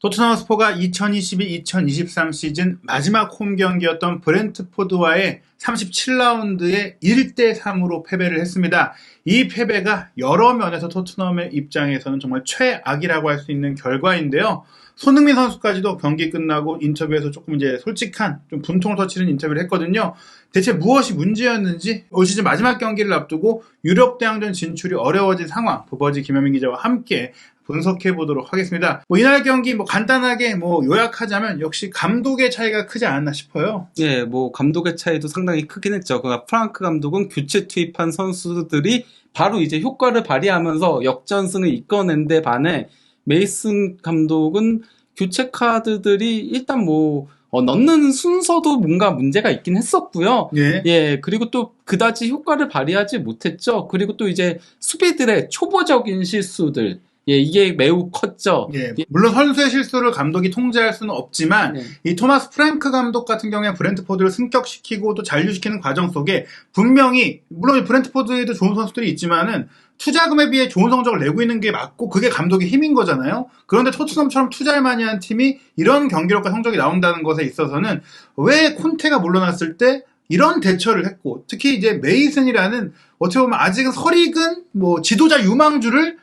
토트넘 스포가 2022-2023 시즌 마지막 홈 경기였던 브렌트포드와의 37라운드에 1대3으로 패배를 했습니다. 이 패배가 여러 면에서 토트넘의 입장에서는 정말 최악이라고 할 수 있는 결과인데요. 손흥민 선수까지도 경기 끝나고 인터뷰에서 조금 이제 솔직한 좀 분통을 터치는 인터뷰를 했거든요. 대체 무엇이 문제였는지 올 시즌 마지막 경기를 앞두고 유럽 대항전 진출이 어려워진 상황, 버버지 김현민 기자와 함께 분석해 보도록 하겠습니다. 이날 경기 간단하게 요약하자면 역시 감독의 차이가 크지 않았나 싶어요. 예, 감독의 차이도 상당히 크긴 했죠. 그러니까 프랑크 감독은 교체 투입한 선수들이 바로 이제 효과를 발휘하면서 역전승을 이끌어낸 데 반해 메이슨 감독은 교체 카드들이 일단 넣는 순서도 뭔가 문제가 있긴 했었고요. 예, 그리고 또 그다지 효과를 발휘하지 못했죠. 그리고 또 이제 수비들의 초보적인 실수들. 예, 이게 매우 컸죠. 예, 물론 선수의 실수를 감독이 통제할 수는 없지만 이 토마스 프랭크 감독 같은 경우에 브렌트포드를 승격시키고 또 잔류시키는 과정 속에 분명히 물론 브렌트포드에도 좋은 선수들이 있지만은 투자금에 비해 좋은 성적을 내고 있는 게 맞고 그게 감독의 힘인 거잖아요. 그런데 토트넘처럼 투자를 많이 한 팀이 이런 경기력과 성적이 나온다는 것에 있어서는 왜 콘테가 물러났을 때 이런 대처를 했고 특히 이제 메이슨이라는 어떻게 보면 아직은 설익은 지도자 유망주를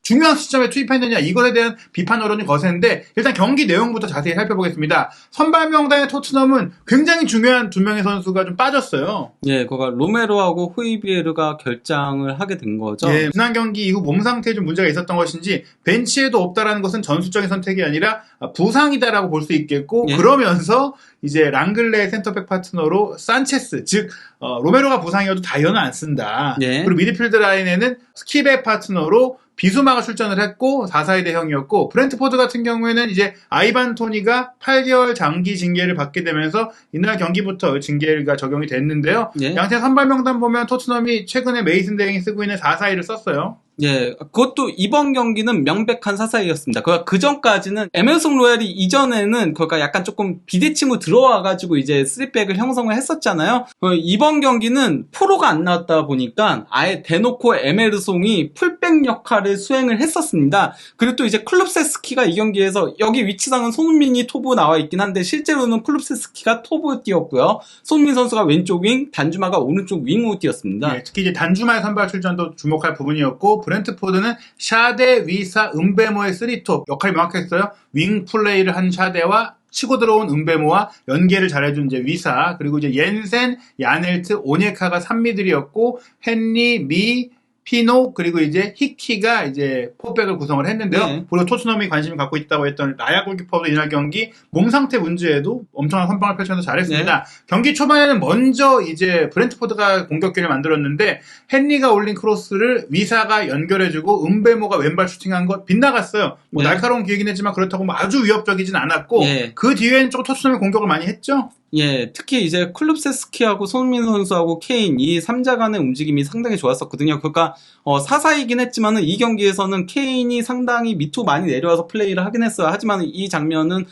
중요한 시점에 투입했느냐 이것에 대한 비판 여론이 거세는데 일단 경기 내용부터 자세히 살펴보겠습니다. 선발 명단의 토트넘은 굉장히 중요한 두 명의 선수가 좀 빠졌어요. 예, 그거 로메로하고 후이비에르가 결장을 하게 된 거죠. 예, 지난 경기 이후 몸 상태에 좀 문제가 있었던 것인지 벤치에도 없다라는 것은 전술적인 선택이 아니라 부상이다라고 볼 수 있겠고 그러면서 이제 랑글레의 센터백 파트너로 산체스 즉 로메로가 부상이어도 다이어는 안 쓴다. 그리고 미드필드 라인에는 스킵의 파트너로 비수마가 출전을 했고 4-4의 대형이었고 브렌트포드 같은 경우에는 이제 아이반 토니가 8개월 장기 징계를 받게 되면서 이날 경기부터 징계가 적용이 됐는데요. 양팀 선발 명단 보면 토트넘이 최근에 메이슨 대행이 쓰고 있는 4-4-2를 썼어요. 예, 그것도 이번 경기는 명백한 사사이였습니다. 그 전까지는 에merson 로얄이 이전에는 약간 조금 비대칭으로 들어와가지고 이제 3백을 형성을 했었잖아요. 이번 경기는 프로가 안 나왔다 보니까 아예 대놓고 에메르송이 풀백 역할을 수행을 했었습니다. 그리고 또 이제 클룹세스키가 이 경기에서 여기 위치상은 손흥민이 토브 나와 있긴 한데 실제로는 클룹세스키가 토브 뛰었고요. 손흥민 선수가 왼쪽 윙, 단주마가 오른쪽 윙으로 뛰었습니다. 특히 이제 단주마의 선발 출전도 주목할 부분이었고 브렌트포드는 샤데, 위사, 은베모의 3톱 역할이 명확했어요. 윙 플레이를 한 샤데와 치고 들어온 은베모와 연계를 잘해준 이제 위사 그리고 이제 옌센, 야넬트, 오녜카가 3미들이었고 헨리, 미, 피노 그리고 이제 히키가 이제 포백을 구성을 했는데요. 그리고 토트넘이 관심을 갖고 있다고 했던 라야 골키퍼도 이날 경기 몸 상태 문제에도 엄청난 선방을 펼쳐서 잘했습니다. 경기 초반에는 먼저 이제 브렌트포드가 공격기를 만들었는데 헨리가 올린 크로스를 위사가 연결해주고 은베모가 왼발 슈팅한 것 빗나갔어요. 날카로운 기회긴 했지만 그렇다고 아주 위협적이진 않았고 그 뒤에는 조금 토트넘이 공격을 많이 했죠. 예, 특히 이제 클룹세스키하고 손흥민 선수하고 케인 이 3자 간의 움직임이 상당히 좋았었거든요. 그러니까 4-4이긴 했지만은 이 경기에서는 케인이 상당히 밑으로 많이 내려와서 플레이를 하긴 했어요. 하지만 이 장면은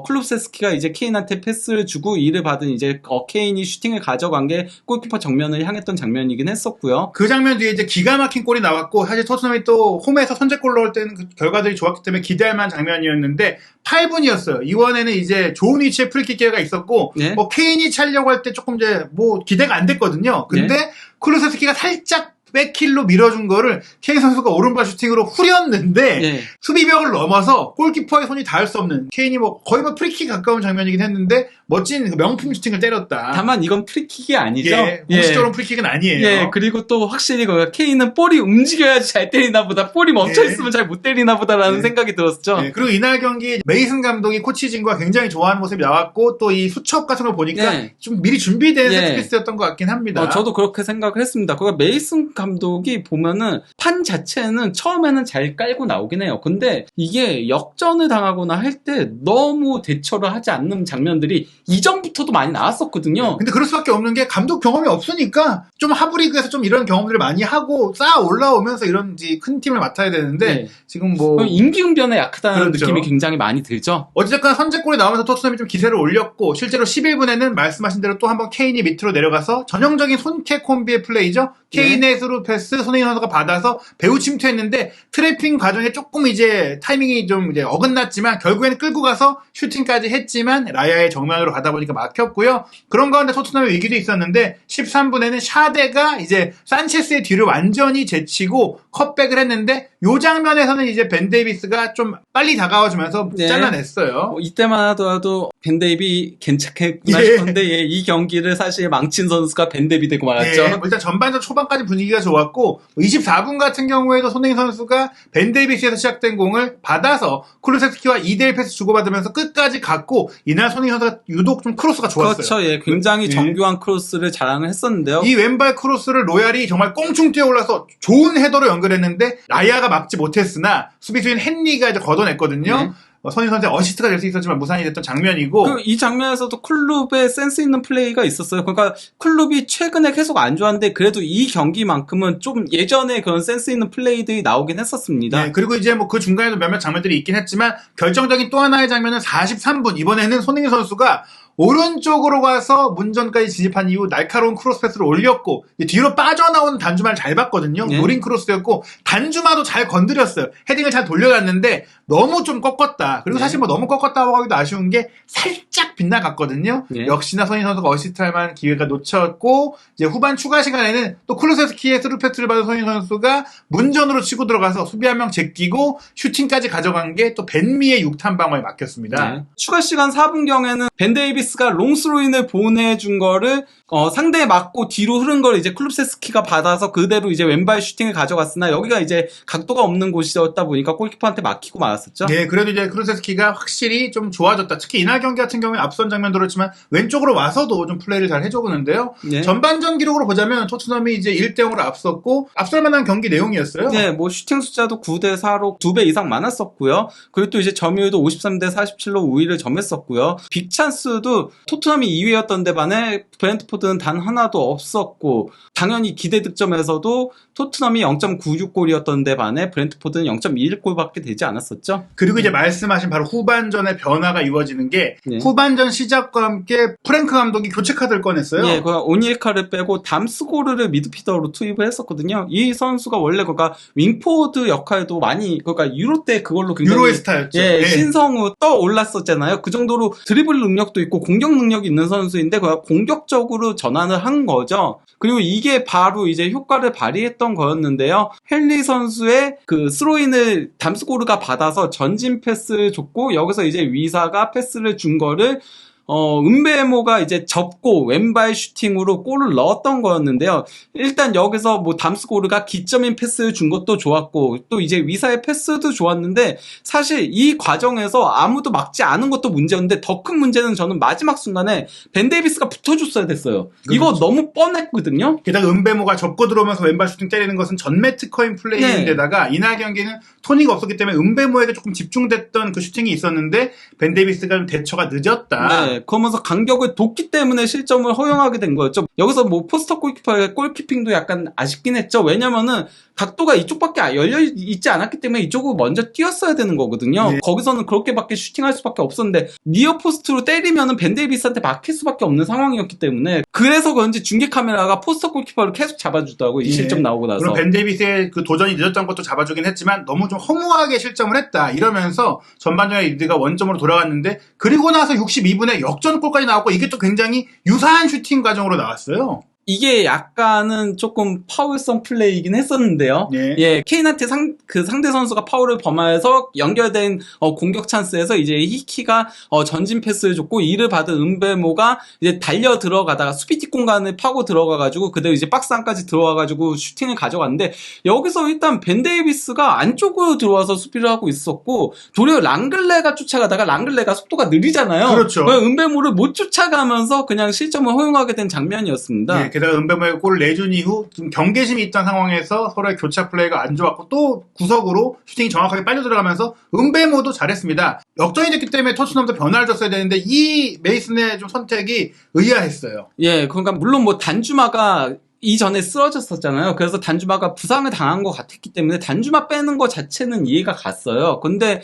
클룹세스키가 이제 케인한테 패스를 주고 이를 받은 이제 케인이 슈팅을 가져간 게 골키퍼 정면을 향했던 장면이긴 했었고요. 그 장면 뒤에 이제 기가 막힌 골이 나왔고 사실 토트넘이 또 홈에서 선제골 넣을 때는 그 결과들이 좋았기 때문에 기대할 만한 장면이었는데 8분이었어요. 이번에는 이제 좋은 위치에 프리킥 기회가 있었고 케인이 차려고 할 때 조금 이제 기대가 안 됐거든요. 근데 클루세스키가 살짝 백힐로 밀어준 거를 케인 선수가 오른발 슈팅으로 후렸는데 수비벽을 넘어서 골키퍼의 손이 닿을 수 없는 케인이 거의 프리킥 가까운 장면이긴 했는데 멋진 명품 슈팅을 때렸다. 다만 이건 프리킥이 아니죠. 공식적으로 프리킥은 아니에요. 그리고 또 확실히 케인은 볼이 움직여야지 잘 때리나 보다. 볼이 멈춰있으면 잘 못 때리나 보다라는 생각이 들었죠. 그리고 이날 경기 메이슨 감독이 코치진과 굉장히 좋아하는 모습이 나왔고 또 이 수첩 같은 걸 보니까 좀 미리 준비된 세트피스였던 것 같긴 합니다. 저도 그렇게 생각을 했습니다. 메이슨 감독이 보면은 판 자체는 처음에는 잘 깔고 나오긴 해요. 근데 이게 역전을 당하거나 할 때 너무 대처를 하지 않는 장면들이 이전부터도 많이 나왔었거든요. 근데 그럴 수밖에 없는 게 감독 경험이 없으니까 좀 하브리그에서 좀 이런 경험들을 많이 하고 쌓아 올라오면서 이런 큰 팀을 맡아야 되는데 지금 임기응변에 약하다는 느낌이 굉장히 많이 들죠. 어쨌든 선제골이 나오면서 토트넘이 좀 기세를 올렸고 실제로 11분에는 말씀하신 대로 또 한번 케인이 밑으로 내려가서 전형적인 손캐 콤비의 플레이죠. 케인의 스루 패스 손흥민 선수가 받아서 배우 침투했는데 트래핑 과정에 조금 이제 타이밍이 좀 이제 어긋났지만 결국에는 끌고 가서 슈팅까지 했지만 라야의 정면으로 가다 보니까 막혔고요. 그런 가운데 토트넘의 위기도 있었는데 13분에는 샤데가 이제 산체스의 뒤를 완전히 제치고 컷백을 했는데 요 장면에서는 이제 벤 데이비스가 좀 빨리 다가와주면서 네. 잘라냈어요. 이때만 하더라도 벤 데이비 괜찮겠구나 예. 싶었는데 예, 이 경기를 사실 망친 선수가 벤 데이비 되고 말았죠. 예, 일단 전반전 초반까지 분위기가 좋았고 24분 같은 경우에도 손흥민 선수가 벤 데이비스에서 시작된 공을 받아서 쿨루세스키와 2대1 패스 주고받으면서 끝까지 갔고 이날 손흥민 선수가 유독 좀 크로스가 좋았어요. 그렇죠. 예, 굉장히 예. 정교한 크로스를 자랑을 했었는데요. 이 왼발 크로스를 로얄이 정말 꽁충 뛰어올라서 좋은 헤더로 연결했는데 라야가 막지 못했으나 수비수인 헨리가 이제 걷어냈거든요. 네. 손흥민 선수의 어시스트가 될 수 있었지만 무산이 됐던 장면이고 이 장면에서도 클룹의 센스 있는 플레이가 있었어요. 그러니까 클룹이 최근에 계속 안 좋았는데 그래도 이 경기만큼은 좀 예전에 그런 센스 있는 플레이들이 나오긴 했었습니다. 네, 그리고 이제 뭐 그 중간에도 몇몇 장면들이 있긴 했지만 결정적인 또 하나의 장면은 43분 이번에는 손흥민 선수가 오른쪽으로 가서 문전까지 진입한 이후 날카로운 크로스 패스를 올렸고 뒤로 빠져나오는 단주마를 잘 봤거든요. 네. 노린 크로스였고 단주마도 잘 건드렸어요. 헤딩을 잘 돌려놨는데 너무 좀 꺾었다. 그리고 네. 사실 뭐 너무 꺾었다고 하기도 아쉬운 게 살짝 빗나갔거든요. 네. 역시나 손흥민 선수가 어시스트할 만한 기회가 놓쳤고 이제 후반 추가 시간에는 또 쿨루세스키의 스루 패스를 받은 손흥민 선수가 문전으로 치고 들어가서 수비 한 명 제끼고 슈팅까지 가져간 게 또 벤미의 6탄 방어에 막혔습니다. 네. 추가 시간 4분경에는 벤 데이비스가 롱스로인을 보내준 거를 상대에 맞고 뒤로 흐른 걸 이제 클룹세스키가 받아서 그대로 이제 왼발 슈팅을 가져갔으나 여기가 이제 각도가 없는 곳이었다 보니까 골키퍼한테 막히고 말았었죠. 네, 그래도 이제 쿨루세스키가 확실히 좀 좋아졌다. 특히 이날 경기 같은 경우에 앞선 장면도 그렇지만 왼쪽으로 와서도 좀 플레이를 잘 해줘보는데요. 네. 전반전 기록으로 보자면 토트넘이 이제 1대0으로 앞섰고 앞설 만한 경기 내용이었어요. 네, 뭐 슈팅 숫자도 9대4로 2배 이상 많았었고요. 그리고 또 이제 점유율도 53대47로 우위를 점했었고요. 빅찬스도 토트넘이 2위였던 데 반해 브렌트포드는 단 하나도 없었고 당연히 기대 득점에서도 토트넘이 0.96골이었던 데 반해 브렌트포드는 0.21골밖에 되지 않았었죠. 그리고 이제 말씀하신 바로 후반전의 변화가 이루어지는 게 네. 후반전 시작과 함께 프랭크 감독이 교체 카드를 꺼냈어요. 예, 그 오니에카를 빼고 담스고르를 미드피더로 투입을 했었거든요. 이 선수가 원래 그러니까 윙포드 역할도 많이 그러니까 유로 때 그걸로 굉장히 유로의 스타였죠. 예, 네. 신성우 떠올랐었잖아요. 그 정도로 드리블 능력도 있고 공격 능력이 있는 선수인데 그가 공격적으로 전환을 한 거죠. 그리고 이게 바로 이제 효과를 발휘했던 거였는데요. 헨리 선수의 그 스로인을 담스고르가 받아서 전진 패스를 줬고 여기서 이제 위사가 패스를 준 거를 은베모가 이제 접고 왼발 슈팅으로 골을 넣었던 거였는데요. 일단 여기서 뭐 담스고르가 기점인 패스를 준 것도 좋았고 또 이제 위사의 패스도 좋았는데 사실 이 과정에서 아무도 막지 않은 것도 문제였는데 더 큰 문제는 저는 마지막 순간에 벤 데이비스가 붙어줬어야 됐어요. 이거 그렇죠. 너무 뻔했거든요. 게다가 은베모가 접고 들어오면서 왼발 슈팅 때리는 것은 전매 특허인 플레이인데다가 이날 경기는 토니가 없었기 때문에 은베모에게 조금 집중됐던 그 슈팅이 있었는데 벤 데이비스가 좀 대처가 늦었다. 네, 그러면서 간격을 뒀기 때문에 실점을 허용하게 된 거였죠. 여기서 뭐 포스터 골키퍼의 골키핑도 약간 아쉽긴 했죠. 왜냐면은 각도가 이쪽밖에 열려 있지 않았기 때문에 이쪽으로 먼저 뛰었어야 되는 거거든요. 네. 거기서는 그렇게밖에 슈팅할 수밖에 없었는데 니어 포스트로 때리면은 벤 데이비스한테 막힐 수밖에 없는 상황이었기 때문에 그래서 그런지 중계 카메라가 포스터 골키퍼를 계속 잡아주더라고 이 예. 실점 나오고 나서. 물론 벤 데이비스의 그 도전이 늦었던 것도 잡아주긴 했지만 너무 좀 허무하게 실점을 했다. 이러면서 전반전에 리드가 원점으로 돌아갔는데 그리고 나서 62분에 역전골까지 나왔고 이게 또 굉장히 유사한 슈팅 과정으로 나왔어요. 이게 약간은 조금 파울성 플레이이긴 했었는데요. 예. 케인한테 상대 선수가 파울을 범하여서 연결된 공격 찬스에서 이제 히키가 전진 패스를 줬고 이를 받은 은베모가 이제 달려 들어가다가 수비팀 공간을 파고 들어가가지고 그대로 이제 박스 안까지 들어와가지고 슈팅을 가져갔는데 여기서 일단 벤 데이비스가 안쪽으로 들어와서 수비를 하고 있었고 도리어 랑글레가 쫓아가다가 랑글레가 속도가 느리잖아요. 그렇죠. 은베모를 못 쫓아가면서 그냥 실점을 허용하게 된 장면이었습니다. 예, 게다가 은베모가 골을 내준 이후 좀 경계심이 있던 상황에서 서로의 교차 플레이가 안 좋았고 또 구석으로 슈팅이 정확하게 빨려 들어가면서 은베모도 잘했습니다. 역전이 됐기 때문에 토트넘도 변화를 줬어야 되는데 이 메이슨의 좀 선택이 의아했어요. 예, 그러니까 물론 뭐 단주마가 이전에 쓰러졌었잖아요. 그래서 단주마가 부상을 당한 것 같았기 때문에 단주마 빼는 것 자체는 이해가 갔어요. 근데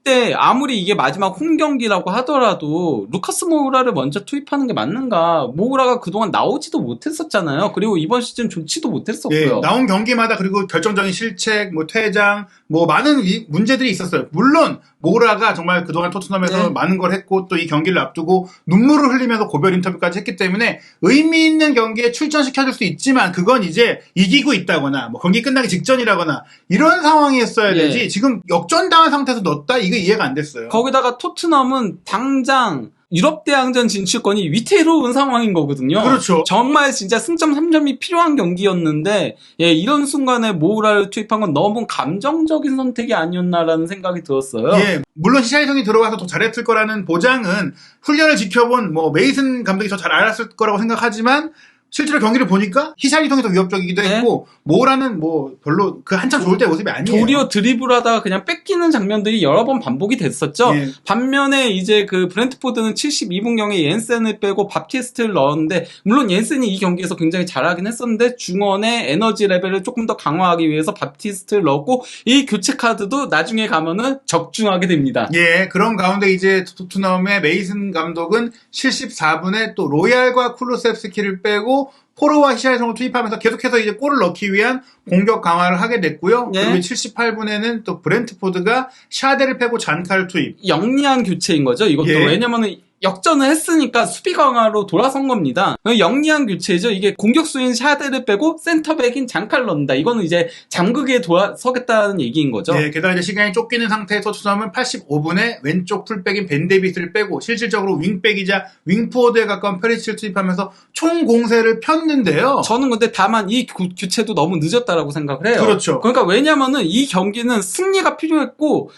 이때 아무리 이게 마지막 홈 경기라고 하더라도 루카스 모우라를 먼저 투입하는 게 맞는가? 모우라가 그동안 나오지도 못했었잖아요. 그리고 이번 시즌 좋지도 못했었고요. 예, 나온 경기마다 그리고 결정적인 실책, 뭐 퇴장, 뭐 많은 문제들이 있었어요. 물론 모우라가 정말 그동안 토트넘에서 네. 많은 걸 했고 또 이 경기를 앞두고 눈물을 흘리면서 고별 인터뷰까지 했기 때문에 의미 있는 경기에 출전시켜줄 수 있지만 그건 이제 이기고 있다거나 뭐 경기 끝나기 직전이라거나 이런 상황이었어야 예. 되지 지금 역전당한 상태에서 넣었다? 이거 이해가 안 됐어요. 거기다가 토트넘은 당장 유럽 대항전 진출권이 위태로운 상황인 거거든요. 그렇죠. 정말 진짜 승점 3점이 필요한 경기였는데 예, 이런 순간에 모우라를 투입한 건 너무 감정적인 선택이 아니었나라는 생각이 들었어요. 예, 물론 히샬리송이 들어와서 더 잘했을 거라는 보장은 훈련을 지켜본 뭐 메이슨 감독이 더 잘 알았을 거라고 생각하지만 실제로 경기를 보니까 히샬리송이 더 위협적이기도 네. 했고 모우라는 뭐 별로 그 한참 좋을 때 모습이 아니에요. 도리어 드리블하다가 그냥 뺏기는 장면들이 여러 번 반복이 됐었죠. 예. 반면에 이제 그 브렌트포드는 72분경에 옌센을 빼고 밥티스트를 넣었는데 물론 옌센이 이 경기에서 굉장히 잘하긴 했었는데 중원의 에너지 레벨을 조금 더 강화하기 위해서 밥티스트를 넣었고 이 교체 카드도 나중에 가면은 적중하게 됩니다. 예, 그런 가운데 이제 토트넘의 메이슨 감독은 74분에 또 로얄과 쿠루셉스키를 빼고 포로와 히샬리송을 투입하면서 계속해서 이제 골을 넣기 위한 공격 강화를 하게 됐고요. 예. 그리고 78분에는 또 브렌트포드가 샤데를 빼고 잔카를 투입. 영리한 교체인 거죠. 이것도 예. 왜냐면은 역전을 했으니까 수비 강화로 돌아선 겁니다. 영리한 교체죠. 이게 공격수인 샤데를 빼고 센터백인 장칼 넣는다. 이거는 이제 잠극에 돌아서겠다는 얘기인 거죠. 네, 게다가 이제 시간이 쫓기는 상태에서 토트넘은 85분에 왼쪽 풀백인 벤 데이비스를 빼고 실질적으로 윙백이자 윙포워드에 가까운 페리치를 투입하면서 총 공세를 폈는데요. 저는 근데 다만 이 교체도 너무 늦었다라고 생각을 해요. 그렇죠. 그러니까 왜냐면은 이 경기는 승리가 필요했고,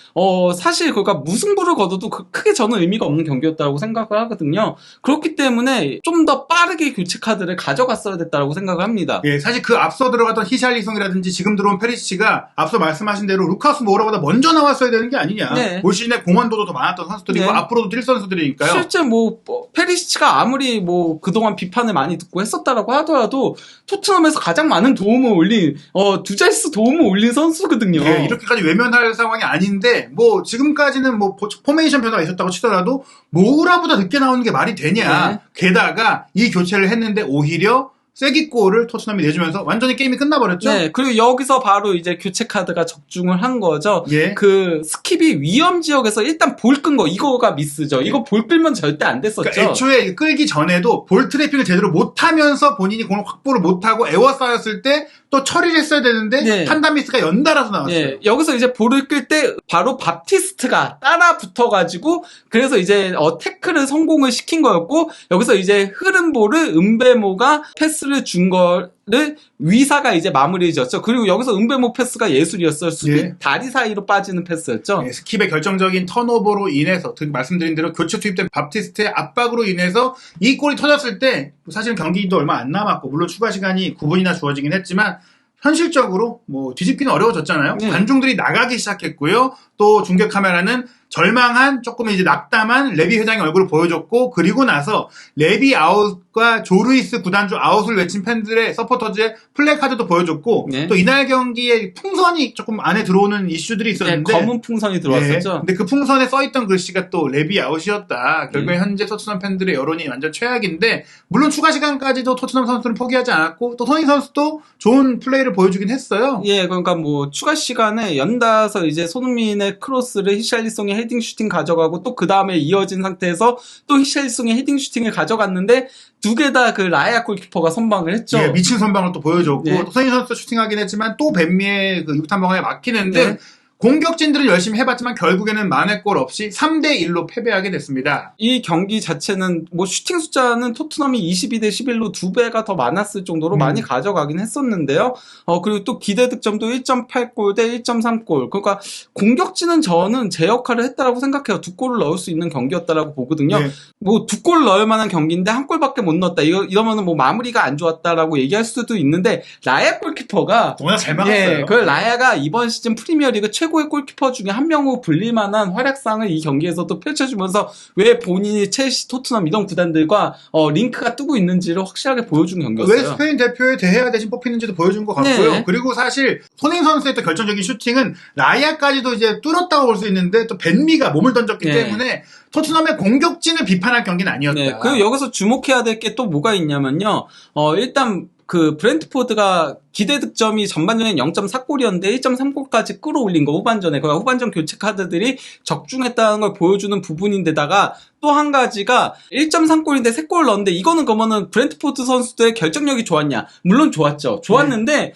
사실 그러니까 무승부를 거둬도 크게 저는 의미가 없는 경기였다고 생각을 하거든요. 그렇기 때문에 좀 더 빠르게 교체 카드를 가져갔어야 됐다고 생각을 합니다. 예, 사실 그 앞서 들어갔던 히샬리송이라든지 지금 들어온 페리치가 앞서 말씀하신 대로 루카스 모우라보다 먼저 나왔어야 되는 게 아니냐. 네. 올 시즌에 공헌도도 더 많았던 선수들이고 네. 앞으로도 뛸 선수들이니까요. 실제 뭐 페리시치가 아무리 뭐 그동안 비판을 많이 듣고 했었다라고 하더라도 토트넘에서 가장 많은 도움을 올린 두 자릿수 도움을 올린 선수거든요. 예, 이렇게까지 외면할 상황이 아닌데 뭐 지금까지는 뭐 포메이션 변화가 있었다고 치더라도 모우라보다 늦게 나오는 게 말이 되냐. 네. 게다가 이 교체를 했는데 오히려 쐐기골을 토트넘이 내주면서 완전히 게임이 끝나버렸죠. 네, 그리고 여기서 바로 이제 교체 카드가 적중을 한 거죠. 예. 그 스킵이 위험 지역에서 일단 볼 끈 거 이거가 미스죠. 이거 볼 끌면 절대 안 됐었죠. 그러니까 애초에 끌기 전에도 볼 트래핑을 제대로 못하면서 본인이 공을 확보를 못하고 에워싸였을 때 또 처리를 했어야 되는데 네. 판단 미스가 연달아서 나왔어요. 예, 여기서 이제 볼을 끌 때 바로 밥티스트가 따라 붙어가지고 그래서 이제 태클을 성공을 시킨 거였고 여기서 이제 흐른 볼을 은베모가 패스를 준 거를 위사가 이제 마무리 지었죠. 그리고 여기서 은베모 패스가 예술이었어요. 수비 예. 다리 사이로 빠지는 패스였죠. 예, 스킵의 결정적인 턴오버로 인해서 말씀드린 대로 교체 투입된 밥티스트의 압박으로 인해서 이 골이 터졌을 때 사실 경기도 얼마 안 남았고 물론 추가 시간이 9분이나 주어지긴 했지만 현실적으로 뭐 뒤집기는 어려워졌잖아요. 네. 관중들이 나가기 시작했고요. 또 중계 카메라는 절망한 조금 이제 낙담한 레비 회장의 얼굴을 보여줬고 그리고 나서 레비 아웃과 조루이스 구단주 아웃을 외친 팬들의 서포터즈의 플래카드도 보여줬고 네. 또 이날 경기에 풍선이 조금 안에 들어오는 이슈들이 네, 있었는데 검은 풍선이 들어왔었죠. 네. 근데 그 풍선에 써있던 글씨가 또 레비 아웃이었다. 결국에 네. 현재 토트넘 팬들의 여론이 완전 최악인데 물론 추가 시간까지도 토트넘 선수는 포기하지 않았고 또 손흥민 선수도 좋은 플레이를 보여주긴 했어요. 예, 그러니까 뭐 추가 시간에 연달아서 이제 손흥민의 크로스를 히샬리송의 헤딩 슈팅 가져가고 또 그 다음에 이어진 상태에서 또 히샬리송의 헤딩 슈팅을 가져갔는데 두 개 다 그 라야 골키퍼가 선방을 했죠. 예, 미친 선방을 또 보여줬고 네. 또 손흥민 선수도 슈팅하긴 했지만 또 벤미의 그 6탄 방어에 막히는데 네. 공격진들은 열심히 해봤지만 결국에는 만회골 없이 3대1로 패배하게 됐습니다. 이 경기 자체는 뭐 슈팅 숫자는 토트넘이 22대 11로 2배가 더 많았을 정도로 많이 가져가긴 했었는데요. 그리고 또 기대 득점도 1.8골 대 1.3골. 그러니까 공격진은 저는 제 역할을 했다라고 생각해요. 두 골을 넣을 수 있는 경기였다라고 보거든요. 네. 뭐 두 골 넣을 만한 경기인데 한 골밖에 못 넣었다. 이러면은 뭐 마무리가 안 좋았다라고 얘기할 수도 있는데 라야 골키퍼가 워낙 잘 막았어요. 예, 그 라야가 이번 시즌 프리미어리그 최고 최고의 골키퍼 중에 한 명으로 불릴만한 활약상을 이 경기에서도 펼쳐주면서 왜 본인이 첼시, 토트넘 이런 구단들과 링크가 뜨고 있는지를 확실하게 보여준 경기였어요. 왜 스페인 대표에 대해야 대신 뽑히는지도 보여준 것 같고요. 네. 그리고 사실 손흥민 선수의 또 결정적인 슈팅은 라이아까지도 이제 뚫었다고 볼 수 있는데 또 벤미가 몸을 던졌기 네. 때문에 토트넘의 공격진을 비판할 경기는 아니었다. 네, 그리고 여기서 주목해야 될 게 또 뭐가 있냐면요. 일단 그 브렌트포드가 기대 득점이 전반전에 0.4골이었는데 1.3골까지 끌어올린 거 후반전에. 그 후반전 교체 카드들이 적중했다는 걸 보여주는 부분인데다가 또 한 가지가 1.3골인데 3골 넣었는데 이거는 그러면은 브렌트포드 선수들의 결정력이 좋았냐? 물론 좋았죠. 좋았는데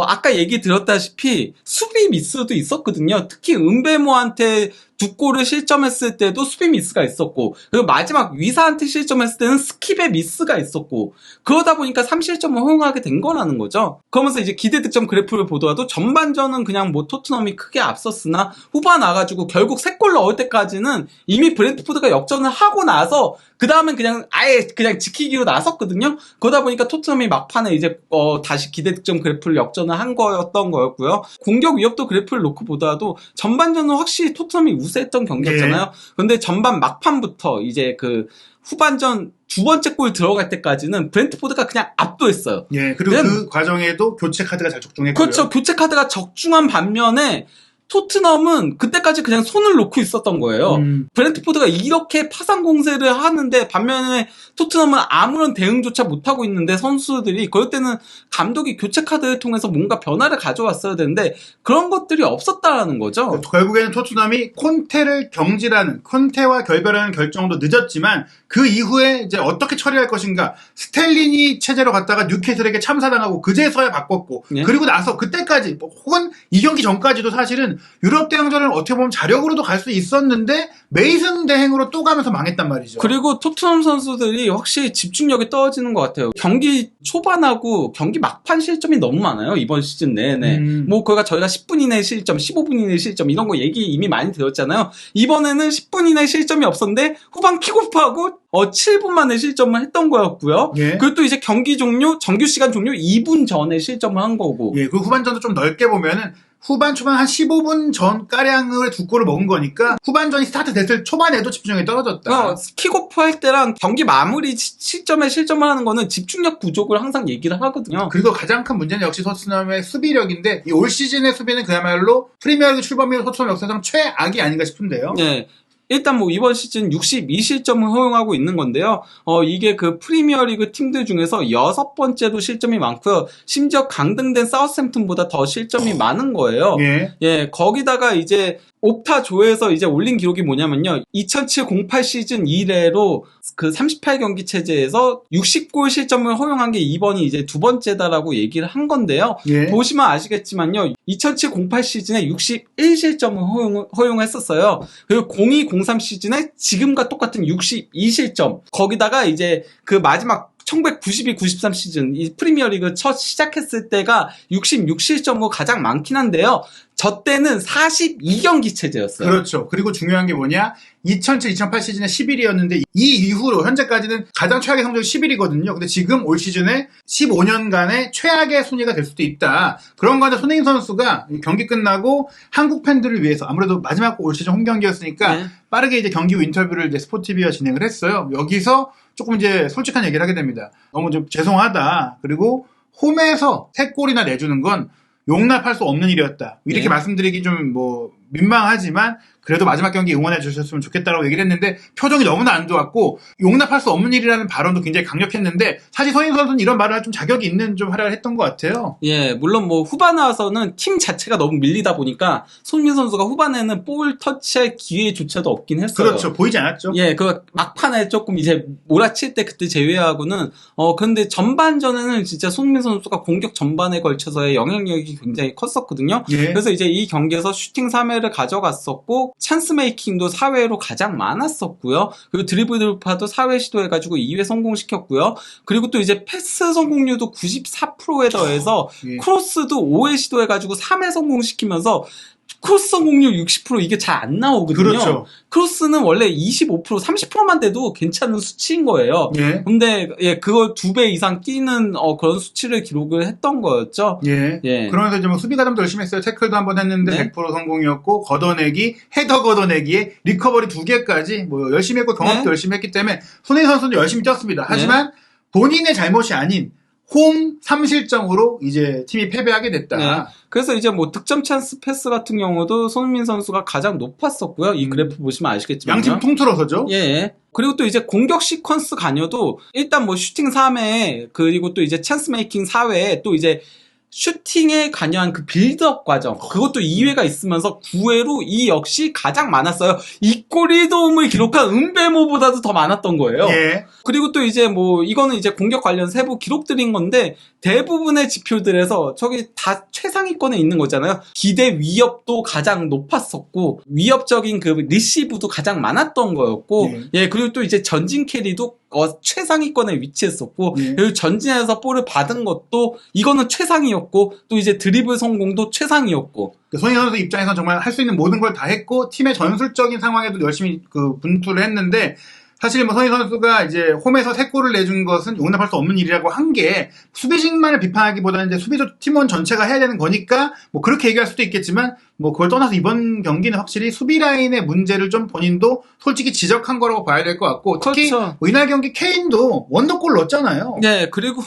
아까 얘기 드렸다시피 수비 미스도 있었거든요. 특히 은베모한테 2골을 실점했을 때도 수비 미스가 있었고, 그리고 마지막 위사한테 실점했을 때는 스킵의 미스가 있었고, 그러다 보니까 3실점을 허용하게 된 거라는 거죠. 그러면서 이제 기대 득점 그래프를 보더라도 전반전은 그냥 뭐 토트넘이 크게 앞섰으나 후반 와가지고 결국 3골 넣을 때까지는 이미 브렌트포드가 역전을 하고 나서 그 다음엔 그냥 아예 그냥 지키기로 나섰거든요. 그러다 보니까 토트넘이 막판에 이제 다시 기대 득점 그래프를 역전을 한 거였던 거였고요. 공격 위협도 그래프를 놓고 보더라도 전반전은 확실히 토트넘이 우세했던 경기였잖아요. 근데 전반 막판부터 이제 그 후반전 두 번째 골 들어갈 때까지는 브렌트포드가 그냥 압도했어요. 예, 그리고 그 과정에도 교체 카드가 잘 적중했고요. 그렇죠. 교체 카드가 적중한 반면에 토트넘은 그때까지 그냥 손을 놓고 있었던 거예요. 브렌트포드가 이렇게 파상 공세를 하는데 반면에 토트넘은 아무런 대응조차 못하고 있는데 선수들이 그럴 때는 감독이 교체 카드를 통해서 뭔가 변화를 가져왔어야 되는데 그런 것들이 없었다라는 거죠. 결국에는 토트넘이 콘테를 경질하는, 콘테와 결별하는 결정도 늦었지만 그 이후에 이제 어떻게 처리할 것인가. 스텔린이 체제로 갔다가 뉴캐슬에게 참사당하고 그제서야 바꿨고 예? 그리고 나서 그때까지 혹은 이 경기 전까지도 사실은 유럽 대항전을 어떻게 보면 자력으로도 갈 수 있었는데 메이슨 대행으로 또 가면서 망했단 말이죠. 그리고 토트넘 선수들이 확실히 집중력이 떨어지는 것 같아요. 경기 초반하고 경기 막판 실점이 너무 많아요. 이번 시즌 내내. 뭐 그가 저희가 10분 이내 실점, 15분 이내 실점 이런 거 얘기 이미 많이 들었잖아요. 이번에는 10분 이내 실점이 없었는데 후반 킥오프하고 7분 만에 실점을 했던 거였고요. 예. 그리고 또 이제 경기 종료, 정규 시간 종료 2분 전에 실점을 한 거고. 예, 그 후반전도 좀 넓게 보면은 후반 초반 한 15분 전 가량을 2골을 먹은 거니까 후반전이 스타트 됐을 초반에도 집중력이 떨어졌다. 킥오프 할 때랑 경기 마무리 시점에 실점을 하는 거는 집중력 부족을 항상 얘기를 하거든요. 그리고 가장 큰 문제는 역시 토트넘의 수비력인데 이 올 시즌의 수비는 그야말로 프리미어리그 출범 이후 토트넘 역사상 최악이 아닌가 싶은데요. 네. 일단 뭐 이번 시즌 62실점을 허용하고 있는 건데요. 이게 그 프리미어리그 팀들 중에서 6번째로 실점이 많고요. 심지어 강등된 사우스햄튼보다 더 실점이 많은 거예요. 예. 예, 거기다가 이제 옵타조에서 이제 올린 기록이 뭐냐면요. 2007-08 시즌 이래로 그 38경기 체제에서 60골 실점을 허용한 게 이번이 이제 두 번째다라고 얘기를 한 건데요. 예. 보시면 아시겠지만요. 2007-08 시즌에 61실점을 허용했었어요. 그리고 02-03 시즌에 지금과 똑같은 62실점. 거기다가 이제 그 마지막 1992-93 시즌 이 프리미어리그 첫 시작했을 때가 66실점으로 가장 많긴 한데요. 저 때는 42경기 체제였어요. 그렇죠. 그리고 중요한 게 뭐냐? 2007-2008 시즌에 11위였는데 이 이후로 현재까지는 가장 최악의 성적이 11위거든요. 근데 지금 올 시즌에 15년간의 최악의 순위가 될 수도 있다. 그런 가운데 손흥민 선수가 경기 끝나고 한국 팬들을 위해서 아무래도 마지막 올 시즌 홈 경기였으니까 네. 빠르게 이제 경기 후 인터뷰를 이제 스포티비와 진행을 했어요. 여기서 조금 이제 솔직한 얘기를 하게 됩니다. 너무 좀 죄송하다. 그리고 홈에서 3골이나 내주는 건 용납할 수 없는 일이었다. 이렇게 네. 말씀드리기 좀 뭐 민망하지만 그래도 마지막 경기 응원해 주셨으면 좋겠다라고 얘기를 했는데 표정이 너무나 안 좋았고 용납할 수 없는 일이라는 발언도 굉장히 강력했는데 사실 손흥민 선수는 이런 말을 할 좀 자격이 있는 좀 활약을 했던 것 같아요. 예, 물론 뭐 후반에 와서는 팀 자체가 너무 밀리다 보니까 손흥민 선수가 후반에는 볼 터치할 기회조차도 없긴 했어요. 그렇죠. 보이지 않았죠. 예, 그 막판에 조금 이제 몰아칠 때 그때 제외하고는 근데 전반전에는 진짜 손흥민 선수가 공격 전반에 걸쳐서의 영향력이 굉장히 컸었거든요. 예. 그래서 이제 이 경기에서 슈팅 3회를 가져갔었고 찬스 메이킹도 4회로 가장 많았었고요. 그리고 드리블 돌파도 4회 시도해가지고 2회 성공시켰고요. 그리고 또 이제 패스 성공률도 94%에 더해서 예. 크로스도 5회 시도해가지고 3회 성공시키면서 크로스 성공률 60% 이게 잘 안 나오거든요. 그렇죠. 크로스는 원래 25%, 30%만 돼도 괜찮은 수치인 거예요. 예. 근데 그걸 2배 이상 뛰는 그런 수치를 기록을 했던 거였죠. 예. 예. 그러면서 이제 뭐 수비 가담도 열심히 했어요. 태클도 한번 했는데 네. 100% 성공이었고, 걷어내기, 헤더 걷어내기에 리커버리 2개까지 뭐 열심히 했고 경험도 네. 열심히 했기 때문에 손흥민 선수도 열심히 뛰었습니다. 하지만 본인의 잘못이 아닌 홈 3실점으로 이제 팀이 패배하게 됐다. 네. 그래서 이제 뭐 득점 찬스 패스 같은 경우도 손흥민 선수가 가장 높았었고요. 이 그래프 보시면 아시겠지만. 양팀 통틀어서죠. 예. 그리고 또 이제 공격 시퀀스 관여도 일단 뭐 슈팅 3회 그리고 또 이제 찬스 메이킹 4회에 또 이제 슈팅에 관여한 그 빌드업 과정 그것도 2회가 있으면서 9회로 이 역시 가장 많았어요. 이 골이 도움을 기록한 은베모보다도 더 많았던 거예요. 예. 그리고 또 이제 뭐 이거는 이제 공격 관련 세부 기록들인 건데 대부분의 지표들에서 저기 다 최상위권에 있는 거잖아요. 기대 위협도 가장 높았었고 위협적인 그 리시브도 가장 많았던 거였고 예 그리고 또 이제 전진 캐리도 최상위권에 위치했었고 그리고 전진해서 볼을 받은 것도 이거는 최상이었고 또 이제 드리블 성공도 최상이었고 손흥민 선수 입장에서는 정말 할 수 있는 모든 걸 다 했고 팀의 전술적인 상황에도 열심히 그 분투를 했는데 사실 뭐 손흥민 선수가 이제 홈에서 3골을 내준 것은 용납할 수 없는 일이라고 한 게 수비진만을 비판하기보다는 이제 수비조 팀원 전체가 해야 되는 거니까 뭐 그렇게 얘기할 수도 있겠지만 뭐 그걸 떠나서 이번 경기는 확실히 수비 라인의 문제를 좀 본인도 솔직히 지적한 거라고 봐야 될 것 같고 특히 그렇죠. 뭐 이날 경기 케인도 원더골 넣었잖아요. 네, 그리고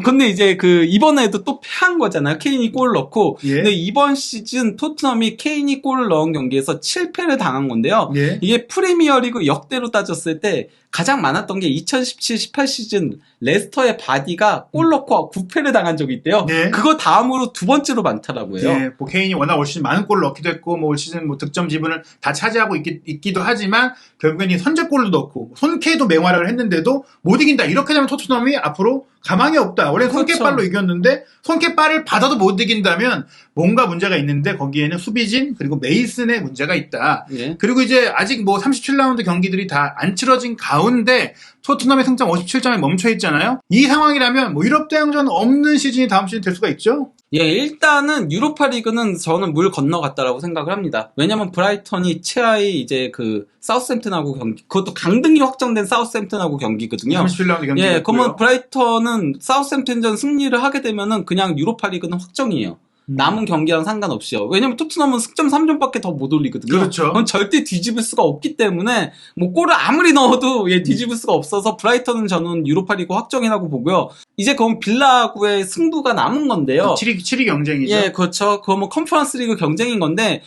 근데 이제 그 이번에도 또 패한 거잖아요. 케인이 골을 넣고 예. 근데 이번 시즌 토트넘이 케인이 골을 넣은 경기에서 7패를 당한 건데요. 예. 이게 프리미어리그 역대로 따졌을 때 가장 많았던 게 2017-18 시즌 레스터의 바디가 골 넣고 9패를 당한 적이 있대요. 네. 그거 다음으로 두 번째로 많더라고요. 예, 뭐 케인이 워낙 올 시즌 많은 골을 넣기도 했고 뭐 올 시즌 뭐 득점 지분을 다 차지하고 있기도 하지만 결국엔 이 선제골도 넣고 손케도 맹활약을 했는데도 못 이긴다. 이렇게 되면 토트넘이 앞으로 가망이 없다. 원래 그렇죠. 손케발로 이겼는데 손케발을 받아도 못 이긴다면 뭔가 문제가 있는데 거기에는 수비진 그리고 메이슨의 문제가 있다. 예. 그리고 이제 아직 뭐 37라운드 경기들이 다 안 치러진 가운데 토트넘의 승점 57점에 멈춰 있잖아요. 이 상황이라면 뭐 유럽 대항전 없는 시즌이 다음 시즌 될 수가 있죠. 예, 일단은 유로파 리그는 저는 물 건너갔다라고 생각을 합니다. 왜냐면 브라이턴이 최하위 이제 그 사우스햄튼하고 경기, 그것도 강등이 확정된 사우스햄튼하고 경기거든요. 37라운드 경기. 예, 그러면 브라이턴은 사우스햄튼전 승리를 하게 되면은 그냥 유로파 리그는 확정이에요. 남은 경기랑 상관없이요. 왜냐면 토트넘은 승점 3점밖에 더 못 올리거든요. 그렇죠. 그건 절대 뒤집을 수가 없기 때문에 뭐 골을 아무리 넣어도 뒤집을 수가 없어서 브라이턴은 저는 유로파리그 확정이라고 보고요. 이제 그럼 빌라하고의 승부가 남은 건데요. 7위 경쟁이죠. 예, 그렇죠. 그거 뭐 컨퍼런스 리그 경쟁인 건데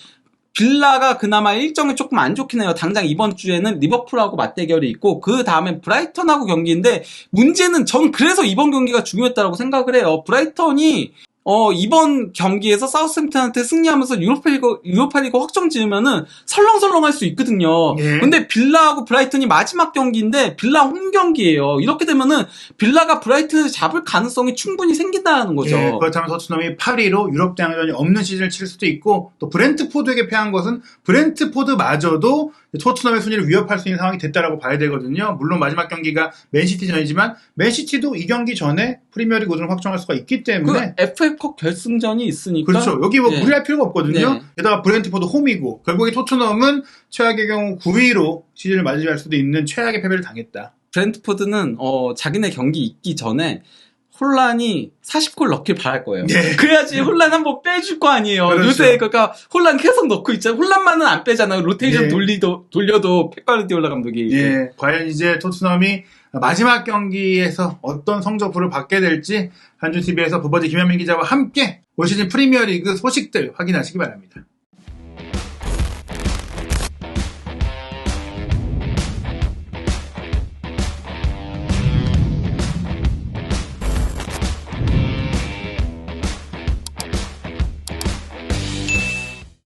빌라가 그나마 일정이 조금 안 좋긴 해요. 당장 이번 주에는 리버풀하고 맞대결이 있고 그 다음엔 브라이턴하고 경기인데 문제는 전 그래서 이번 경기가 중요했다고 생각을 해요. 브라이턴이 이번 경기에서 사우스햄튼한테 승리하면서 유로파리그 확정 지으면은 설렁설렁할 수 있거든요. 예. 근데 빌라하고 브라이튼이 마지막 경기인데 빌라 홈 경기예요. 이렇게 되면은 빌라가 브라이튼을 잡을 가능성이 충분히 생긴다는 거죠. 예, 그렇다면 토트넘이 8위로 유럽 대항전이 없는 시즌을 칠 수도 있고 또 브렌트포드에게 패한 것은 브렌트포드마저도 토트넘의 순위를 위협할 수 있는 상황이 됐다라고 봐야 되거든요. 물론 마지막 경기가 맨시티전이지만 맨시티도 이 경기 전에 프리미어리그 우승을 확정할 수가 있기 때문에 그 FA컵 결승전이 있으니까 그렇죠. 여기 뭐 예. 무리할 필요가 없거든요. 네. 게다가 브렌트포드 홈이고 결국에 토트넘은 최악의 경우 9위로 시즌을 맞이할 수도 있는 최악의 패배를 당했다. 브렌트포드는 자기네 경기 있기 전에 혼란이 40골 넣길 바랄 거예요. 네. 그래야지 혼란 한번 빼줄 거 아니에요. 그렇죠. 요새 그러니까 혼란 계속 넣고 있잖아요. 혼란만은 안 빼잖아요. 로테이션 네. 돌려도 펩 가르디올라 감독이. 예, 과연 이제 토트넘이 마지막 경기에서 어떤 성적표를 받게 될지 한준TV에서 부버지 김현민 기자와 함께 올 시즌 프리미어리그 소식들 확인하시기 바랍니다.